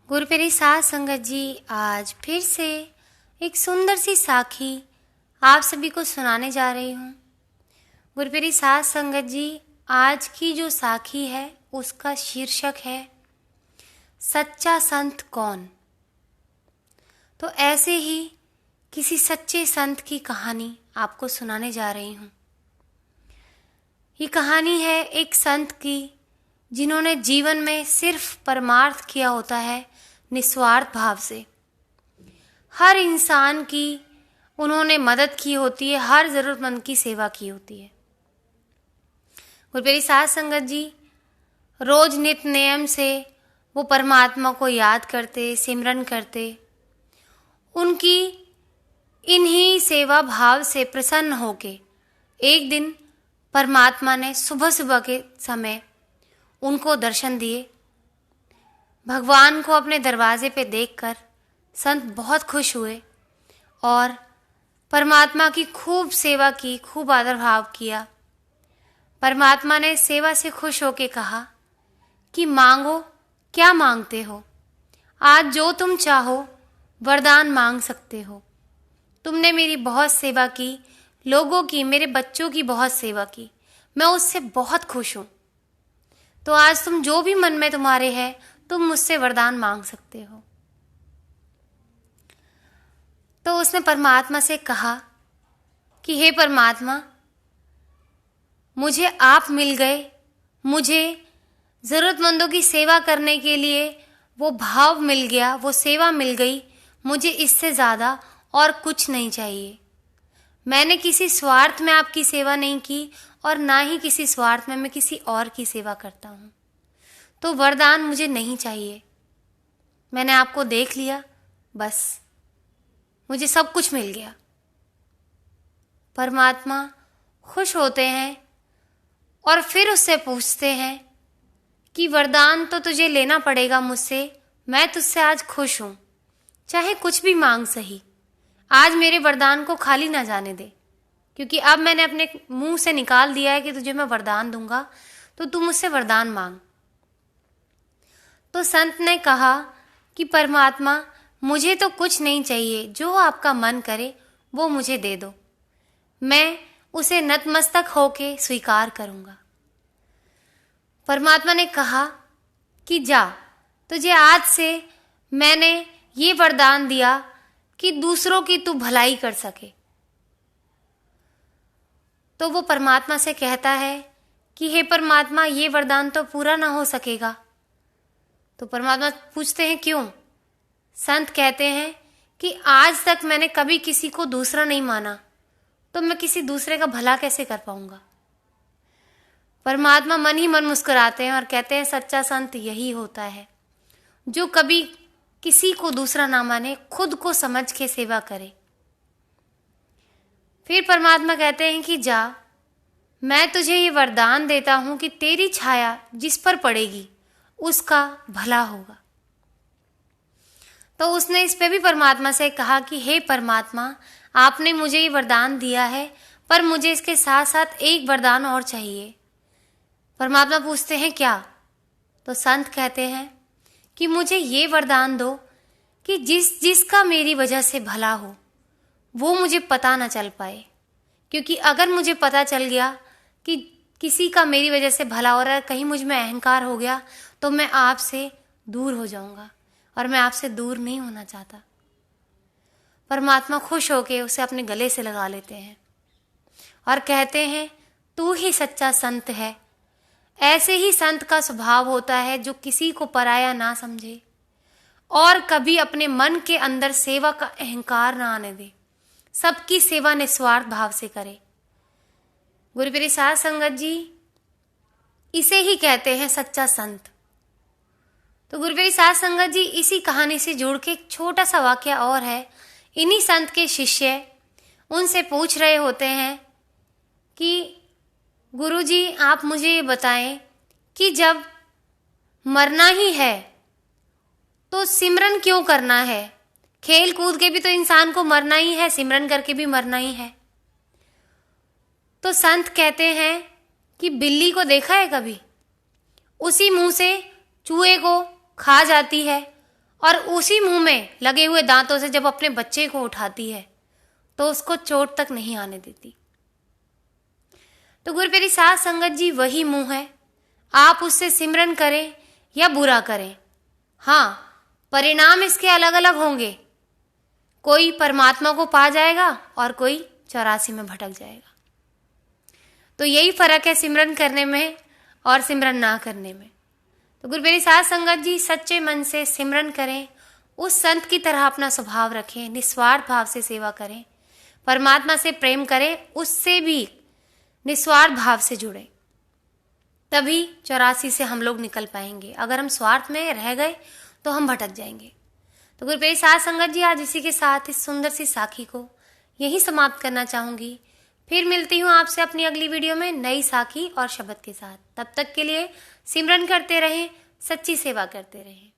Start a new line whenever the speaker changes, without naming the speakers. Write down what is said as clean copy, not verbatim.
गुरुप्यारी साध संगत जी, आज फिर से एक सुंदर सी साखी आप सभी को सुनाने जा रही हूँ। गुरुप्यारी साध संगत जी, आज की जो साखी है उसका शीर्षक है सच्चा संत कौन। तो ऐसे ही किसी सच्चे संत की कहानी आपको सुनाने जा रही हूँ। ये कहानी है एक संत की जिन्होंने जीवन में सिर्फ परमार्थ किया होता है, निस्वार्थ भाव से। हर इंसान की उन्होंने मदद की होती है, हर ज़रूरतमंद की सेवा की होती है। गुरुप्यारी साध संगत जी, रोज नित्य नियम से वो परमात्मा को याद करते, सिमरन करते। उनकी इन्हीं सेवा भाव से प्रसन्न होके एक दिन परमात्मा ने सुबह सुबह के समय उनको दर्शन दिए। भगवान को अपने दरवाजे पे देखकर संत बहुत खुश हुए और परमात्मा की खूब सेवा की, खूब आदर भाव किया। परमात्मा ने सेवा से खुश होके कहा कि मांगो, क्या मांगते हो? आज जो तुम चाहो वरदान मांग सकते हो। तुमने मेरी बहुत सेवा की, लोगों की, मेरे बच्चों की बहुत सेवा की, मैं उससे बहुत खुश हूँ। तो आज तुम जो भी मन में तुम्हारे है, तुम मुझसे वरदान मांग सकते हो। तो उसने परमात्मा से कहा कि हे परमात्मा, मुझे आप मिल गए, मुझे ज़रूरतमंदों की सेवा करने के लिए वो भाव मिल गया, वो सेवा मिल गई। मुझे इससे ज़्यादा और कुछ नहीं चाहिए। मैंने किसी स्वार्थ में आपकी सेवा नहीं की और ना ही किसी स्वार्थ में मैं किसी और की सेवा करता हूँ। तो वरदान मुझे नहीं चाहिए। मैंने आपको देख लिया, बस मुझे सब कुछ मिल गया। परमात्मा खुश होते हैं और फिर उससे पूछते हैं कि वरदान तो तुझे लेना पड़ेगा मुझसे, मैं तुझसे आज खुश हूँ, चाहे कुछ भी मांग सही। आज मेरे वरदान को खाली ना जाने दे, क्योंकि अब मैंने अपने मुंह से निकाल दिया है कि तुझे मैं वरदान दूंगा, तो तू मुझसे वरदान मांग। तो संत ने कहा कि परमात्मा, मुझे तो कुछ नहीं चाहिए, जो आपका मन करे वो मुझे दे दो, मैं उसे नतमस्तक होके स्वीकार करूंगा। परमात्मा ने कहा कि जा, तुझे आज से मैंने ये वरदान दिया कि दूसरों की तू भलाई कर सके। तो वो परमात्मा से कहता है कि हे परमात्मा, ये वरदान तो पूरा ना हो सकेगा। तो परमात्मा पूछते हैं क्यों? संत कहते हैं कि आज तक मैंने कभी किसी को दूसरा नहीं माना, तो मैं किसी दूसरे का भला कैसे कर पाऊंगा। परमात्मा मन ही मन मुस्कुराते हैं और कहते हैं सच्चा संत यही होता है, जो कभी किसी को दूसरा ना माने, खुद को समझ के सेवा करे। फिर परमात्मा कहते हैं कि जा, मैं तुझे ये वरदान देता हूं कि तेरी छाया जिस पर पड़ेगी उसका भला होगा। तो उसने इस पे भी परमात्मा से कहा कि हे परमात्मा, आपने मुझे ये वरदान दिया है, पर मुझे इसके साथ साथ एक वरदान और चाहिए। परमात्मा पूछते हैं क्या? तो संत कहते हैं कि मुझे ये वरदान दो कि जिसका मेरी वजह से भला हो वो मुझे पता ना चल पाए, क्योंकि अगर मुझे पता चल गया कि किसी का मेरी वजह से भला हो रहा है, कहीं मुझ में अहंकार हो गया, तो मैं आपसे दूर हो जाऊंगा और मैं आपसे दूर नहीं होना चाहता। परमात्मा खुश होके उसे अपने गले से लगा लेते हैं और कहते हैं तू ही सच्चा संत है। ऐसे ही संत का स्वभाव होता है जो किसी को पराया ना समझे और कभी अपने मन के अंदर सेवा का अहंकार ना आने दे, सबकी सेवा निस्वार्थ भाव से करे। गुरुप्यारी साध संगत जी, इसे ही कहते हैं सच्चा संत। तो गुरुप्यारी साध संगत जी, इसी कहानी से जुड़ के एक छोटा सा वाक्य और है। इन्हीं संत के शिष्य उनसे पूछ रहे होते हैं कि गुरुजी, आप मुझे ये बताएं कि जब मरना ही है तो सिमरन क्यों करना है? खेल कूद के भी तो इंसान को मरना ही है, सिमरन करके भी मरना ही है। तो संत कहते हैं कि बिल्ली को देखा है कभी? उसी मुंह से चूहे को खा जाती है और उसी मुंह में लगे हुए दांतों से जब अपने बच्चे को उठाती है तो उसको चोट तक नहीं आने देती। तो गुरुप्यारी साध संगत जी वही मुंह है, आप उससे सिमरन करें या बुरा करें, हाँ परिणाम इसके अलग अलग होंगे। कोई परमात्मा को पा जाएगा और कोई 84 में भटक जाएगा। तो यही फर्क है सिमरन करने में और सिमरन ना करने में। तो गुरुप्यारी साध संगत जी सच्चे मन से सिमरन करें, उस संत की तरह अपना स्वभाव रखें, निस्वार्थ भाव से सेवा करें, परमात्मा से प्रेम करें, उससे भी निस्वार्थ भाव से जुड़े, तभी 84 से हम लोग निकल पाएंगे। अगर हम स्वार्थ में रह गए तो हम भटक जाएंगे। तो गुरुप्यारी साध संगत जी आज इसी के साथ इस सुंदर सी साखी को यहीं समाप्त करना चाहूंगी। फिर मिलती हूँ आपसे अपनी अगली वीडियो में नई साखी और शब्द के साथ। तब तक के लिए सिमरन करते रहें, सच्ची सेवा करते रहें।